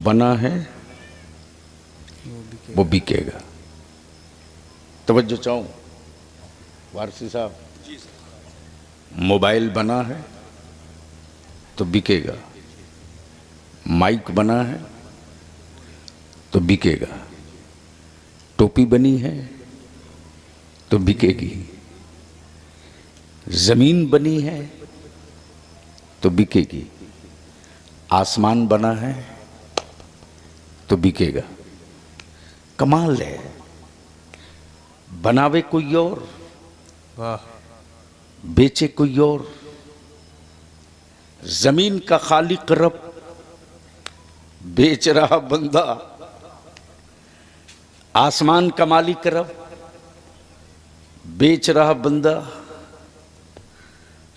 बना है वो बिकेगा। तवज्जो चाहूं वारसी साहब, मोबाइल बना है तो बिकेगा, माइक बना है तो बिकेगा, टोपी बनी है तो बिकेगी, जमीन बनी है तो बिकेगी, आसमान बना है तो बिकेगा। कमाल है, बनावे कोई और, वाह, बेचे कोई और। जमीन का खालिक रब, बेच रहा बंदा। आसमान का मालिक रब, बेच रहा बंदा।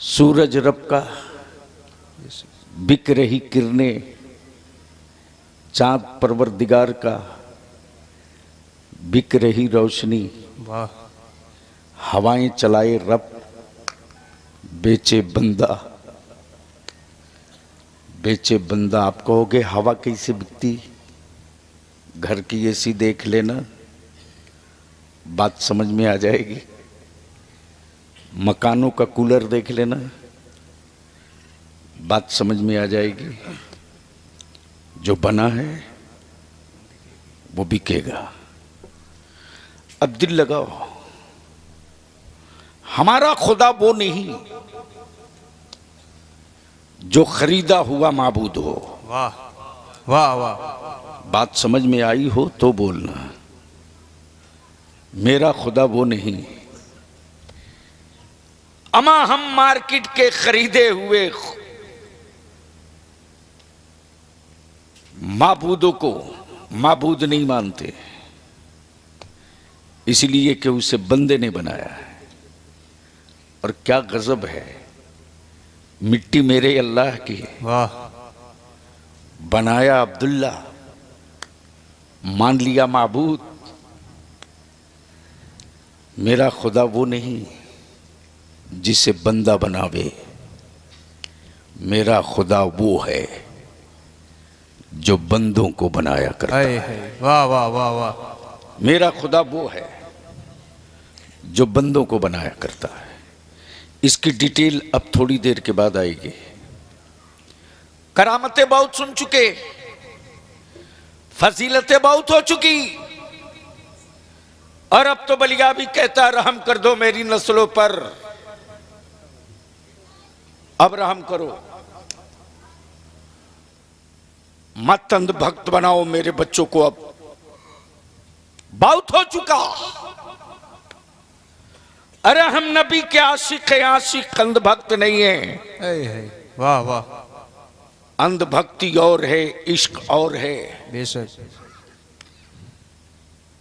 सूरज रब का, बिक रही किरणें। चांद परवरदिगार का, बिक रही रोशनी। वाह, हवाएं चलाए रब, बेचे बंदा। बेचे बंदा। आप कहोगे हवा कैसे बिकती? घर की एसी देख लेना, बात समझ में आ जाएगी। मकानों का कूलर देख लेना, बात समझ में आ जाएगी। जो बना है वो बिकेगा। अब दिल लगाओ, हमारा खुदा वो नहीं जो खरीदा हुआ माबूद हो। वाह, वाह, वाह, बात समझ में आई हो तो बोलना। मेरा खुदा वो नहीं, अमा हम मार्केट के खरीदे हुए माबूदों को माबूद नहीं मानते, इसलिए कि उसे बंदे ने बनाया है। और क्या गजब है, मिट्टी मेरे अल्लाह की, वाह, बनाया अब्दुल्ला, मान लिया माबूद। मेरा खुदा वो नहीं जिसे बंदा बनावे, मेरा खुदा वो है जो बंदों को बनाया करता है। वाह, वाह, वाह, वाह। मेरा खुदा वो है जो बंदों को बनाया करता है। इसकी डिटेल अब थोड़ी देर के बाद आएगी। करामतें बहुत सुन चुके, फजीलतें बहुत हो चुकी, और अब तो बलिया भी कहता रहम कर दो मेरी नस्लों पर। अब रहम करो, मत अंध भक्त बनाओ मेरे बच्चों को। अब बहुत हो चुका। अरे हम नबी के आशिक हैं, आशिक अंध भक्त नहीं है। वाह, वाह, अंध भक्ति और है, इश्क और है। बेशक।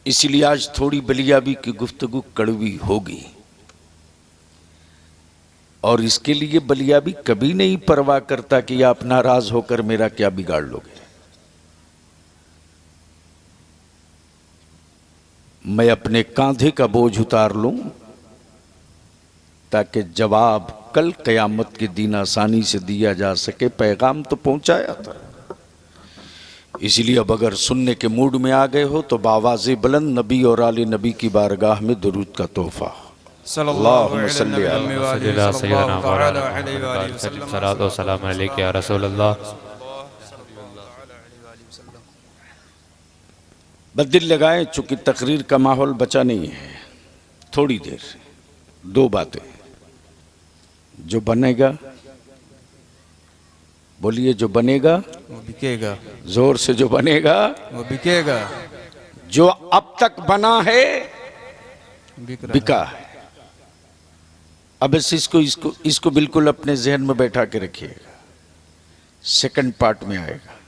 इसलिए आज थोड़ी बलियाबी की गुफ्तगू कड़वी होगी, और इसके लिए बलियाबी कभी नहीं परवाह करता कि आप नाराज होकर मेरा क्या बिगाड़ लोगे। मैं अपने कांधे का बोझ उतार लूं ताकि जवाब कल कयामत के दिन आसानी से दिया जा सके। पैगाम तो पहुंचाया था, इसलिए अब अगर सुनने के मूड में आ गए हो तो बावाज़े बुलंद नबी और आले नबी की बारगाह में दुरूद का तोहफा। सल्लल्लाहु अलैहि वसल्लम। बदिल लगाएं, चूंकि तकरीर का माहौल बचा नहीं है। थोड़ी देर दो बातें। जो बनेगा, बोलिए, जो बनेगा वो बिकेगा। जोर से, जो बनेगा वो बिकेगा। जो अब तक बना है बिका है। अब इसको बिल्कुल अपने जहन में बैठा के रखिएगा। सेकंड पार्ट में आएगा।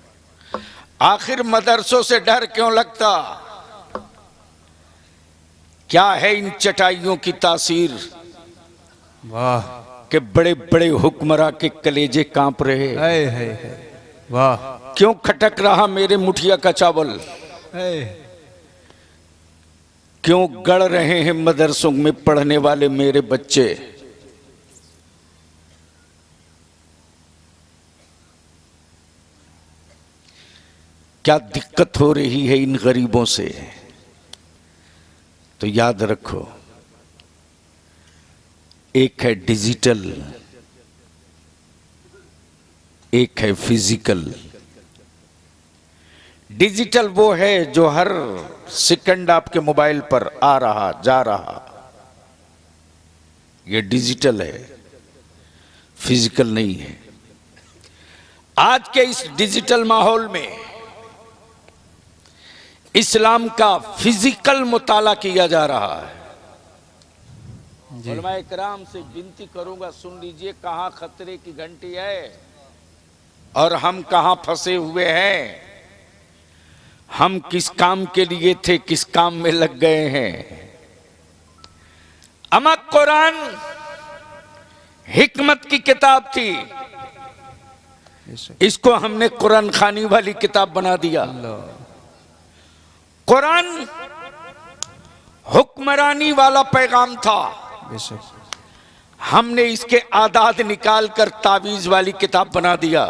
आखिर मदरसों से डर क्यों लगता? क्या है इन चटाइयों की तासीर? वाह, के बड़े बड़े हुक्मरां के कलेजे कांप रहे। वाह, क्यों खटक रहा मेरे मुठिया का चावल? क्यों गड़ रहे हैं मदरसों में पढ़ने वाले मेरे बच्चे? क्या दिक्कत हो रही है इन गरीबों से, तो याद रखो, एक है डिजिटल, एक है फिजिकल। डिजिटल वो है जो हर सेकंड आपके मोबाइल पर आ रहा जा रहा, ये डिजिटल है, फिजिकल नहीं है। आज के इस डिजिटल माहौल में इस्लाम का फिजिकल मुताला किया जा रहा है। उलमा इकराम से विनती करूंगा, सुन लीजिए, कहां खतरे की घंटी है और हम कहां फंसे हुए हैं। हम किस काम के लिए थे, किस काम में लग गए हैं। अमा कुरान हिकमत की किताब थी, इसको हमने कुरान खानी वाली किताब बना दिया। कुरान हुक्मरानी वाला पैगाम था, हमने इसके आदात निकाल कर तावीज वाली किताब बना दिया।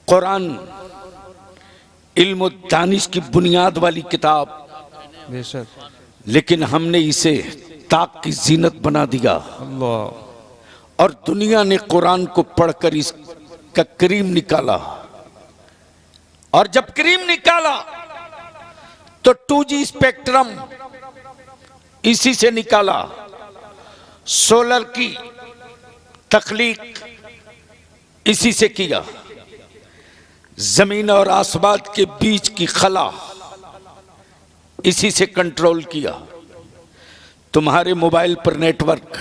कुरान इल्म दानिश की बुनियाद वाली किताब, लेकिन हमने इसे ताक की जीनत बना दिया। और दुनिया ने कुरान को पढ़कर इसका क्रीम निकाला, और जब क्रीम निकाला तो 2G स्पेक्ट्रम इसी से निकाला। सोलर की तख्लीक इसी से किया। जमीन और आसमान के बीच की खला इसी से कंट्रोल किया। तुम्हारे मोबाइल पर नेटवर्क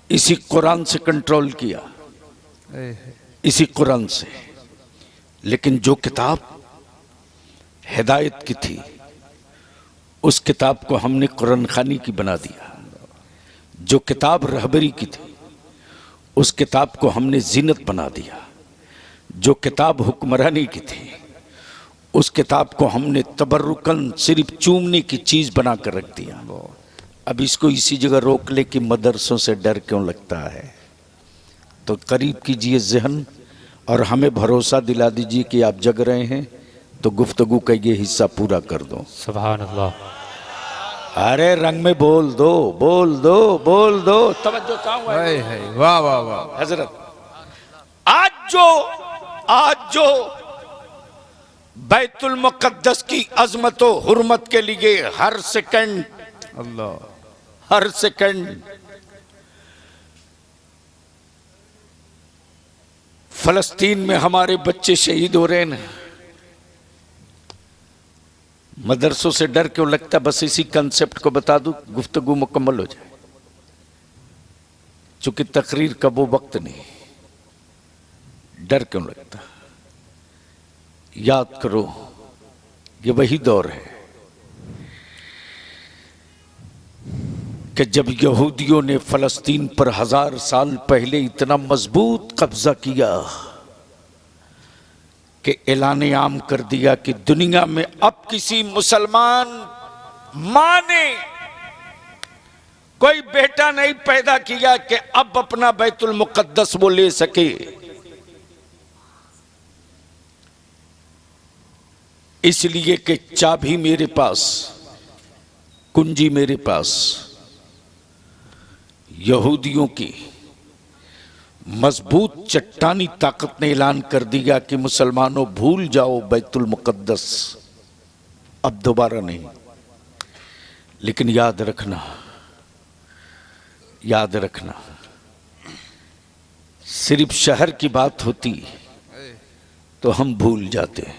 इसी कुरान से कंट्रोल किया, इसी कुरान से। लेकिन जो किताब हिदायत की थी, उस किताब को हमने कुरान खानी की बना दिया। जो किताब रहबरी की थी, उस किताब को हमने जीनत बना दिया। जो किताब हुक्मरानी की थी, उस किताब को हमने तबर्रुकन सिर्फ चूमने की चीज बना कर रख दिया। अब इसको इसी जगह रोक ले कि मदरसों से डर क्यों लगता है, तो करीब कीजिए जहन और हमें भरोसा दिला दीजिए कि आप जग रहे हैं, तो गुफ्तगू का ये हिस्सा पूरा कर दो। सुभान अल्लाह। अरे रंग में बोल दो, बोल दो, बोल दो। तवज्जो चाहूंगा। वाह वाह वाह हजरत, आज जो बैतुल मुक़द्दस की अजमत व हुर्मत के लिए हर सेकंड फलस्तीन में हमारे बच्चे शहीद हो रहे हैं, मदरसों से डर क्यों लगता? बस इसी कंसेप्ट को बता दूं, गुफ्तगू मुकम्मल हो जाए। चूंकि तकरीर का वो वक्त नहीं, डर क्यों लगता? याद करो, ये वही दौर है कि जब यहूदियों ने फलस्तीन पर 1000 साल पहले इतना मजबूत कब्जा किया कि ऐलान आम कर दिया कि दुनिया में अब किसी मुसलमान मां ने कोई बेटा नहीं पैदा किया कि अब अपना बैतुल मुक़द्दस वो ले सके। इसलिए कि चाबी मेरे पास, कुंजी मेरे पास। यहूदियों की मजबूत चट्टानी ताकत ने ऐलान कर दिया कि मुसलमानों भूल जाओ बैतुल मुक़द्दस, अब दोबारा नहीं। लेकिन याद रखना, सिर्फ शहर की बात होती तो हम भूल जाते,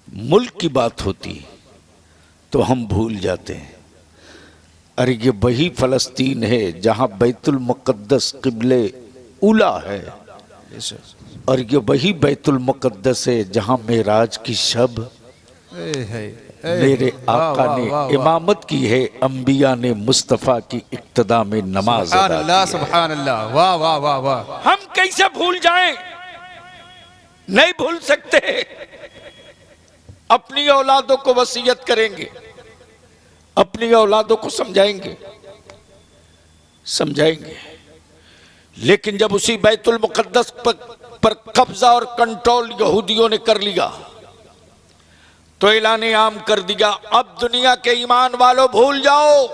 मुल्क की बात होती तो हम भूल जाते हैं। अरे ये वही फलस्तीन है जहां बैतुल मुक़द्दस क़िबले उला है, और ये वही बैतुल मुक़द्दस है जहां मेराज की शब मेरे आका ने इमामत की है, अंबिया ने मुस्तफ़ा की इक्तदा में नमाज अदा की। सुभान अल्लाह, वाह वाह वाह वाह। हम कैसे भूल जाएं? नहीं भूल सकते। अपनी औलादों को वसीयत करेंगे, अपनी औलादों को समझाएंगे, लेकिन जब उसी बैतुल मुक़द्दस पर कब्जा और कंट्रोल यहूदियों ने कर लिया तो ऐलान आम कर दिया, अब दुनिया के ईमान वालों भूल जाओ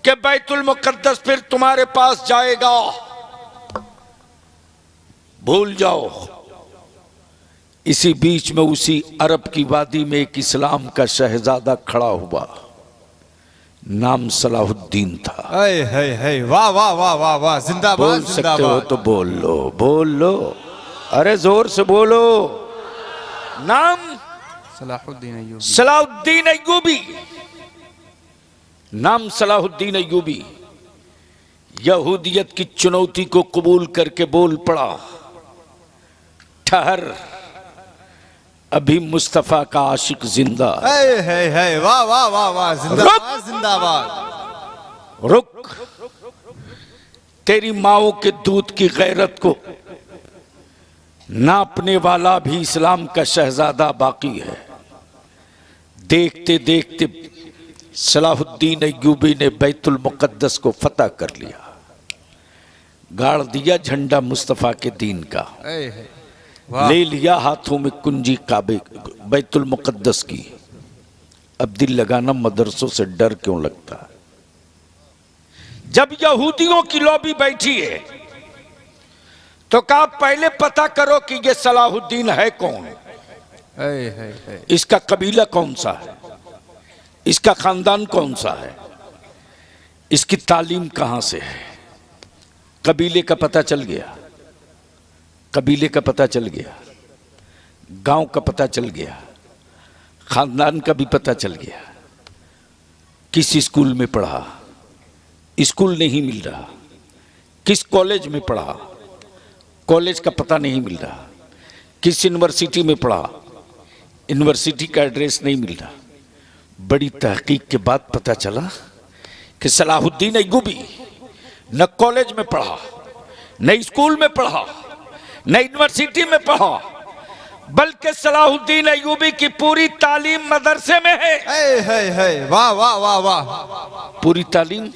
कि बैतुल मुकद्दस फिर तुम्हारे पास जाएगा, भूल जाओ। इसी बीच में उसी अरब की वादी में एक इस्लाम का शहजादा खड़ा हुआ, नाम सलाहुद्दीन था। वाह वाह वाह वाह वाह, जिंदाबाद बोल सकते हो जिंदाबाद। तो बोल लो, बोल लो, अरे जोर से बोलो। नाम सलाहुद्दीन अय्यूबी। सलाहुद्दीन अय्यूबी, नाम सलाहुद्दीन अय्यूबी। यहूदियत की चुनौती को कबूल करके बोल पड़ा, ठहर, अभी मुस्तफा का आशिक जिंदा है। वाह वाह वाह वाह, जिंदाबाद जिंदाबाद। रुक, तेरी माओ के दूध की गैरत को नापने वाला भी इस्लाम का शहजादा बाकी है। देखते देखते सलाहुद्दीन अय्यूबी ने बैतुल मुकद्दस को फतह कर लिया, गाड़ दिया झंडा मुस्तफा के दीन का, ले लिया हाथों में कुंजी काबे बैतुल मुकद्दस की। अब दिल लगाना मदरसों से डर क्यों लगता है? जब यहूदियों की लॉबी बैठी है तो कहा पहले पता करो कि ये सलाहुद्दीन है कौन, इसका कबीला कौन सा है, इसका खानदान कौन सा है, इसकी तालीम कहां से है। कबीले का पता चल गया, कबीले का पता चल गया, गांव का पता चल गया, खानदान का भी पता चल गया। किस स्कूल में पढ़ा, स्कूल नहीं मिल रहा। किस कॉलेज में पढ़ा, कॉलेज का पता नहीं मिल रहा। किस यूनिवर्सिटी में पढ़ा, यूनिवर्सिटी का एड्रेस नहीं मिल रहा। बड़ी तहकीक के बाद पता चला कि सलाहुद्दीन अय्यूबी न कॉलेज में पढ़ा, न स्कूल में पढ़ा, न यूनिवर्सिटी में पढ़ा, बल्कि सलाहुद्दीन अय्यूबी की पूरी तालीम मदरसे में है। वाह वाह वाह वाह, पूरी तालीम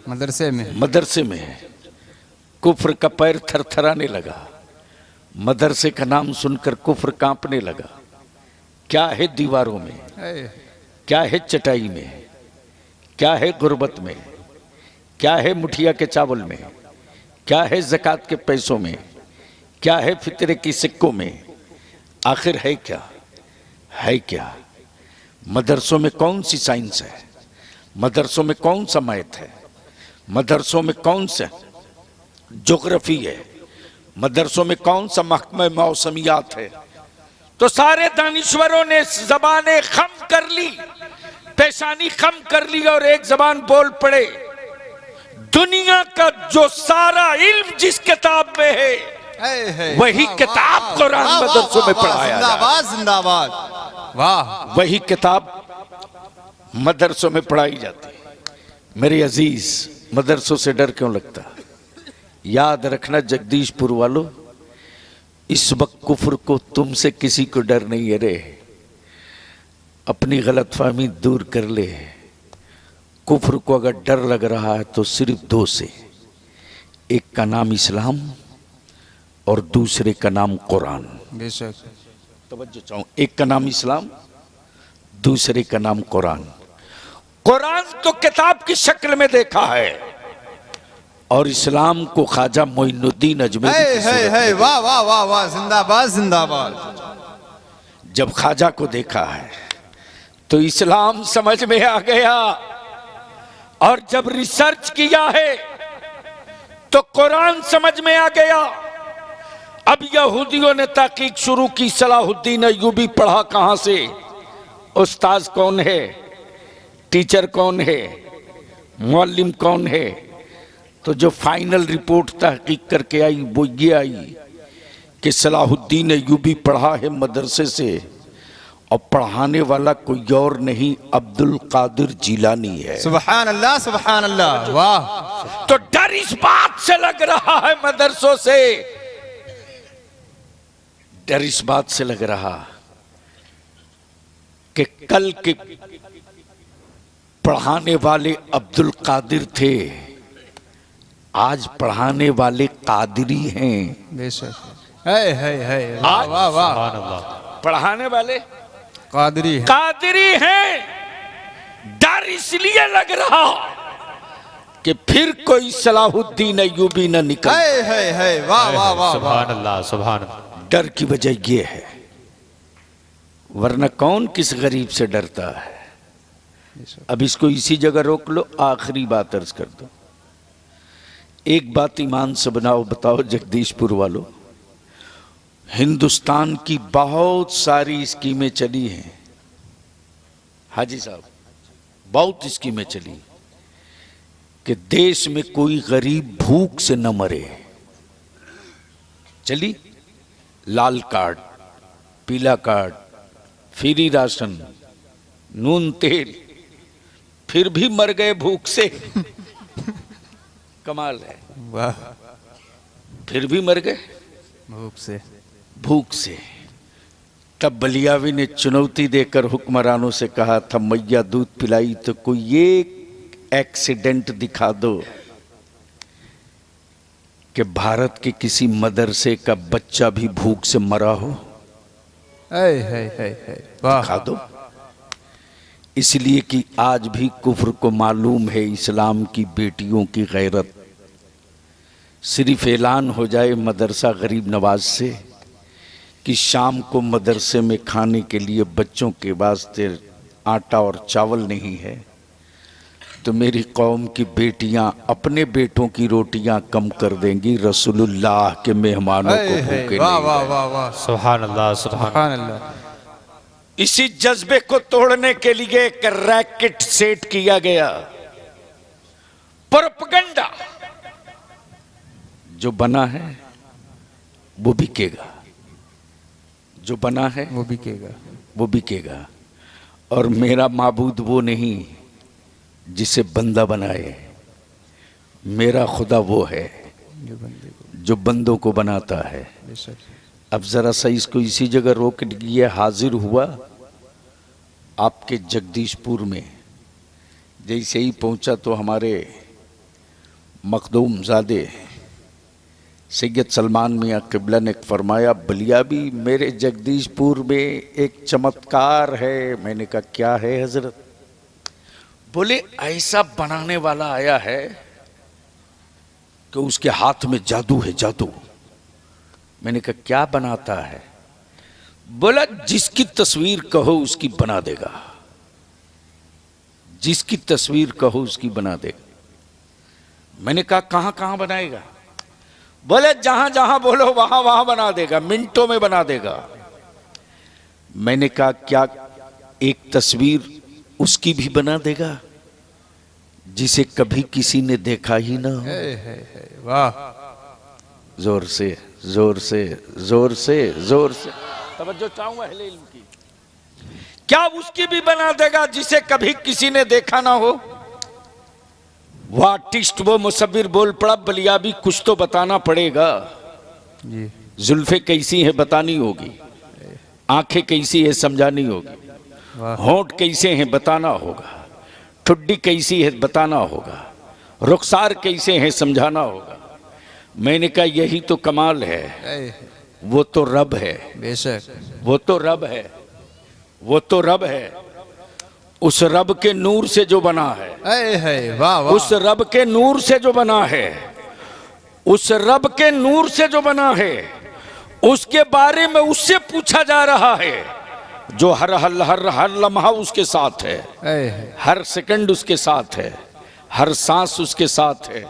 मदरसे में, मदरसे में है। कुफ्र का पैर थरथराने लगा, मदरसे का नाम सुनकर कुफ्र कांपने लगा। क्या है दीवारों में, क्या है चटाई में, क्या है गुर्बत में, क्या है मुठिया के चावल में, क्या है ज़कात के पैसों में, क्या है फितरे की सिक्कों में, आखिर है क्या, है क्या? मदरसों में कौन सी साइंस है, मदरसों में कौन सा मैथ है, मदरसों में कौन सा ज्योग्राफी है, मदरसों में कौन सा महकमा मौसमियात है? तो सारे दानिश्वरों ने जबानें खम कर ली, पेशानी खम कर ली और एक जबान बोल पड़े, दुनिया का जो सारा इल्म जिस किताब में है वही किताब कुरान मदरसों में पढ़ाया जाए। जिंदाबाद, वाह, वही किताब मदरसों में पढ़ाई जाती है। मेरे अजीज, मदरसों से डर क्यों लगता? याद रखना जगदीशपुर वालों, इस वक्त कुफ्र को तुमसे किसी को डर नहीं है रे। अपनी गलतफहमी दूर कर ले। कुफ्र को अगर डर लग रहा है तो सिर्फ दो से, एक का नाम इस्लाम और दूसरे का नाम कुरान। बेशक, तवज्जो चाहूं, एक का नाम इस्लाम, दूसरे का नाम कुरान। कुरान तो किताब की शक्ल में देखा है और इस्लाम को ख्वाजा मोइनुद्दीन अजमेरी, वाह वाह वाह वाह, जिंदाबाद जिंदाबाद। जब ख्वाजा को देखा है तो इस्लाम समझ में आ गया और जब रिसर्च किया है तो कुरान समझ में आ गया। अब यहूदियों ने तहकीक शुरू की, सलाहुद्दीन अय्यूबी पढ़ा कहां से, उस्ताद कौन है, टीचर कौन है, मुअल्लिम कौन है। तो जो फाइनल रिपोर्ट तहकीक करके आई वो ये आई कि सलाहुद्दीन अय्यूबी पढ़ा है मदरसे से और पढ़ाने वाला कोई और नहीं अब्दुल कादिर जिलानी है। सुभान अल्लाह सुभान अल्लाह, वाह। तो डर इस बात से लग रहा है मदरसों से, डर इस बात से लग रहा कि कल के पढ़ाने वाले अब्दुल कादिर थे, आज पढ़ाने वाले कादरी हैं। बेशक। है वाह आज वाह वाह। सुभान अल्लाह। पढ़ाने वाले कादरी है। कादरी हैं। डर इसलिए लग रहा कि फिर कोई सलाहुद्दीन अय्यूबी न निकल। है वाह वाह वाह सुभान वाह। अल्लाह सुभान अल्लाह। डर की वजह ये है, वरना कौन किस गरीब से डरता है। अब इसको इसी जगह रोक लो, आखिरी बात अर्ज कर दो। एक बात ईमान से बताओ जगदीशपुर वालों, हिंदुस्तान की बहुत सारी स्कीमें चली हैं हाजी साहब, बहुत स्कीमें चली कि देश में कोई गरीब भूख से न मरे। चली लाल कार्ड, पीला कार्ड, फ्री राशन, नून तेल, फिर भी मर गए भूख से। कमाल है, वाह। फिर भी मर गए भूख से। तब बलियावी ने चुनौती देकर हुक्मरानों से कहा था, मैया दूध पिलाई तो कोई एक एक्सीडेंट दिखा दो कि भारत के किसी मदरसे का बच्चा भी भूख से मरा हो, है वाह। दिखा दो। इसलिए कि आज भी कुफ्र को मालूम है इस्लाम की बेटियों की गैरत। सिर्फ ऐलान हो जाए मदरसा गरीब नवाज से कि शाम को मदरसे में खाने के लिए बच्चों के वास्ते आटा और चावल नहीं है, तो मेरी कौम की बेटियां अपने बेटों की रोटियां कम कर देंगी, रसूलुल्लाह के मेहमानों को भूखे वाह नहीं वाह रहे। वाह वाह। सुभान अल्लाह सुभान। सुभान अल्लाह। इसी जज्बे को तोड़ने के लिए एक रैकेट सेट किया गया। प्रोपेगेंडा जो बना है वो बिकेगा, जो बना है वो बिकेगा। वो बिकेगा। और मेरा माबूद वो नहीं जिसे बंदा बनाए, मेरा खुदा वो है जो बंदे को। जो बंदों को बनाता है। बेशक। अब जरा सा इसको इसी जगह रोक दिए। हाजिर हुआ आपके जगदीशपुर में, जैसे ही पहुंचा तो हमारे मखदूम ज़ादे सैयद सलमान मियाँ किबला ने फरमाया, बलियाबी मेरे जगदीशपुर में एक चमत्कार है। मैंने कहा क्या है हजरत? बोले ऐसा बनाने वाला आया है कि उसके हाथ में जादू है, जादू। मैंने कहा क्या बनाता है? बोला जिसकी तस्वीर कहो उसकी बना देगा, जिसकी तस्वीर कहो उसकी बना देगा। मैंने कहा कहां कहां बनाएगा? बोले जहां जहां बोलो वहां वहां बना देगा, मिनटों में बना देगा। मैंने कहा क्या एक तस्वीर उसकी भी बना देगा जिसे कभी किसी ने देखा ही ना हो? वाह। जोर से जोर से जोर से जोर से तवज्जो चाहूंगा अहले इल्म की। क्या उसकी भी बना देगा जिसे कभी किसी ने देखा ना हो? वो आर्टिस्ट, वो मुसव्विर बोल पड़ा, बलियाबी कुछ तो बताना पड़ेगा। जी। जुल्फे कैसी है बतानी होगी, आंखें कैसी है समझानी होगी, वाह। होंठ कैसे हैं बताना होगा, ठुड्डी कैसी है बताना होगा, रुखसार कैसे हैं समझाना होगा। मैंने कहा यही तो कमाल है। वो तो रब है। बेशक। वो तो रब है, वो तो रब है। उस रब के नूर से जो बना है, वाह वाह। उस रब के नूर से जो बना है, उस रब के नूर से जो बना है, उसके बारे में उससे पूछा जा रहा है जो हर हर हर हर लम्हा उसके साथ है, हर सेकंड उसके साथ है, हर सांस उसके साथ है।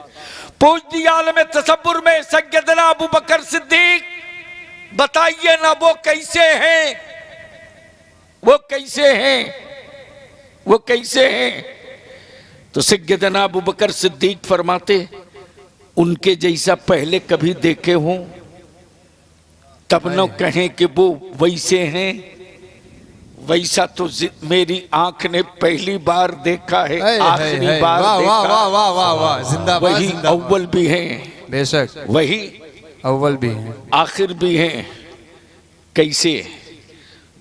पूछ दिया आलम तसव्वुर में सैयदना अबू बकर सिद्दीक, बताइए ना वो कैसे हैं, वो कैसे हैं, वो कैसे हैं? तो सैयदना अबू बकर सिद्दीक फरमाते, उनके जैसा पहले कभी देखे हों तब न कहें कि वो वैसे हैं, वैसा तो मेरी आंख ने पहली बार देखा है, आखिरी बार देखा। वाह वाह वाह वाह। जिंदाबाद। वही अव्वल भी हैं, बेशक। वही अव्वल भी है। आखिर भी हैं। कैसे?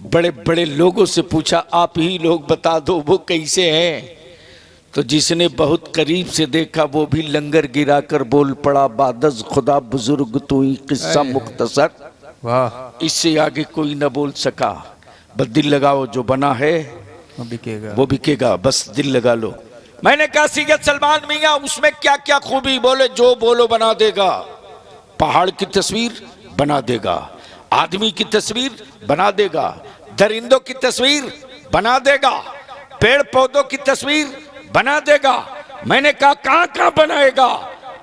बड़े बड़े लोगों से पूछा, आप ही लोग बता दो वो कैसे हैं? तो जिसने बहुत करीब से देखा वो भी लंगर गिराकर बोल पड़ा, बादज खुदा बुजुर्ग तू ही, किस्सा मुख्तसर। वाह, इससे आगे कोई न बोल सका। बस दिल लगाओ, जो बना है वो बिकेगा। वो बिकेगा, बस दिल लगा लो। मैंने कहा सैयद सलमान मियां उसमें क्या क्या खूबी, बोले जो बोलो बना देगा। पहाड़ की तस्वीर बना देगा, आदमी की तस्वीर बना देगा, दरिंदों की तस्वीर बना देगा, पेड़ पौधों की तस्वीर बना देगा। मैंने कहा कहां कहां बनाएगा?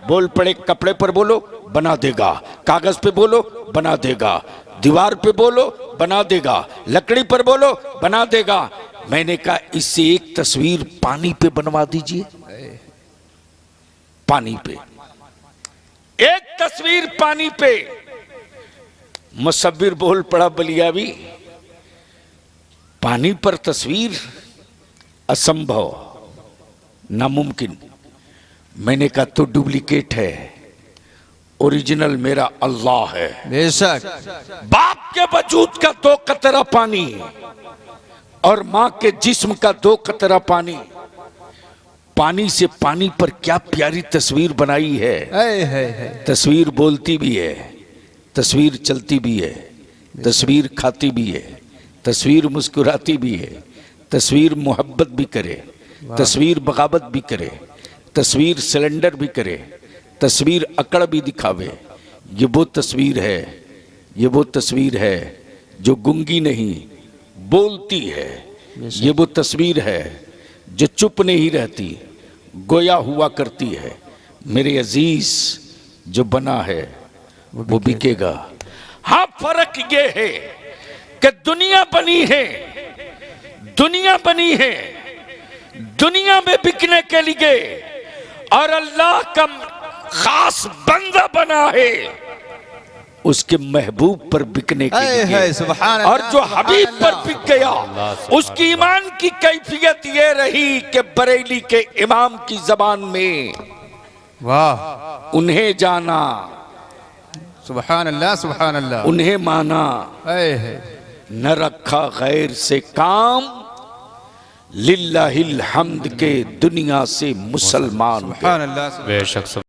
बोल पड़े, कपड़े पर बोलो बना देगा, कागज पे बोलो बना देगा, दीवार पे बोलो बना देगा, लकड़ी पर बोलो बना देगा। मैंने कहा इससे एक तस्वीर पानी पे बनवा दीजिए, पानी पे एक तस्वीर पानी पे। मुसव्विर बोल पड़ा बलियावी, पानी पर तस्वीर असंभव, नामुमकिन। मैंने कहा तो डुप्लीकेट है, ओरिजिनल मेरा अल्लाह है। बेशक। बाप के वजूद का 2 कतरा पानी और मां के जिस्म का 2 कतरा पानी, पानी से पानी पर क्या प्यारी तस्वीर बनाई है। तस्वीर बोलती भी है, तस्वीर चलती भी है, तस्वीर खाती भी है, तस्वीर मुस्कुराती भी है, तस्वीर मोहब्बत भी करे, तस्वीर बगावत भी करे, तस्वीर सिलेंडर भी करे, तस्वीर अकड़ भी दिखावे। ये वो तस्वीर है, ये वो तस्वीर है जो गूंगी नहीं बोलती है। ये वो तस्वीर है जो चुप नहीं रहती, गोया हुआ करती है। मेरे अजीज, जो बना है वो बिकेगा। हाँ, फर्क ये है कि दुनिया बनी है, दुनिया बनी है दुनिया में बिकने के लिए, और अल्लाह का खास बंदा बना है उसके महबूब पर बिकने के लिए। सुभान और जो अल्लाह, हबीब सुभान पर अल्लाह। बिक गया उसकी ईमान की कैफियत ये रही कि बरेली के इमाम की जबान में वाह, उन्हें जाना, सुभान अल्लाह, सुभान अल्लाह। उन्हें माना, न रखा गैर से काम, लिल्लाहिल हम्द के दुनिया से मुसलमान। सुभान अल्लाह। बेशक।